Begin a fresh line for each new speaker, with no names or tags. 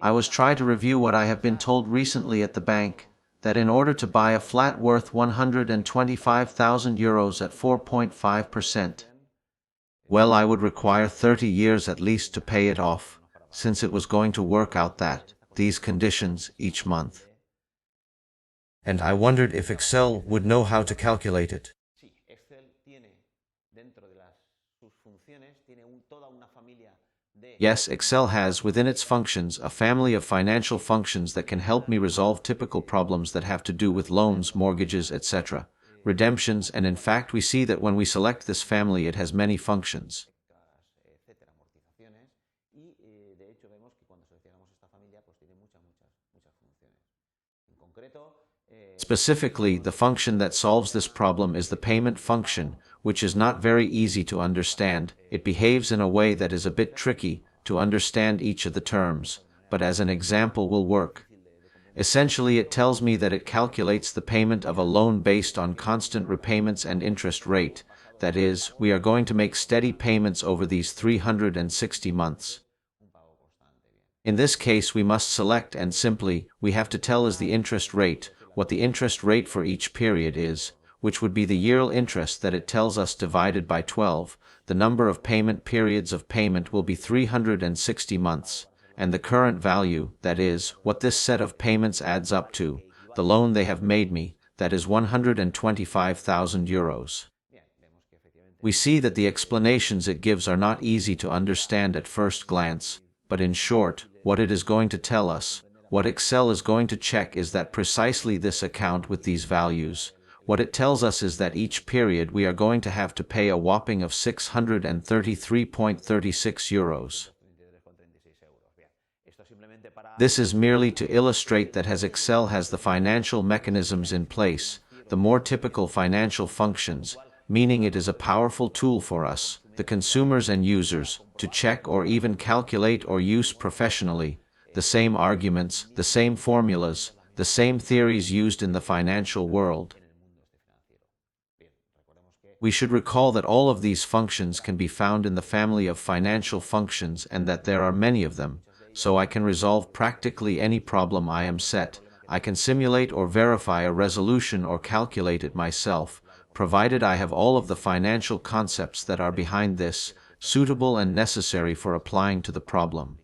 I was trying to review what I have been told recently at the bank, that in order to buy a flat worth €125,000 at 4.5%, well, I would require 30 years at least to pay it off, since it was going to work out these conditions each month. And I wondered if Excel would know how to calculate it. Yes, Excel has within its functions a family of financial functions that can help me resolve typical problems that have to do with loans, mortgages, etc., redemptions, and in fact we see that when we select this family it has many functions. Specifically, the function that solves this problem is the payment function, which is not very easy to understand. It behaves in a way that is a bit tricky to understand each of the terms, but as an example will work. Essentially, it tells me that it calculates the payment of a loan based on constant repayments and interest rate. That is, we are going to make steady payments over these 360 months. In this case, we must select and simply, we have to tell is the interest rate, what the interest rate for each period is, which would be the yearly interest that it tells us divided by 12. The number of payment periods of payment will be 360 months, and the current value, that is, what this set of payments adds up to, the loan they have made me, that is €125,000. We see that the explanations it gives are not easy to understand at first glance, but in short, what it is going to tell us, what Excel is going to check is that precisely this account with these values. What it tells us is that each period we are going to have to pay a whopping of €633.36. This is merely to illustrate that as Excel has the financial mechanisms in place, the more typical financial functions, meaning it is a powerful tool for us, the consumers and users, to check or even calculate or use professionally, the same arguments, the same formulas, the same theories used in the financial world. We should recall that all of these functions can be found in the family of financial functions and that there are many of them, so I can resolve practically any problem I am set. I can simulate or verify a resolution or calculate it myself, provided I have all of the financial concepts that are behind this, suitable and necessary for applying to the problem.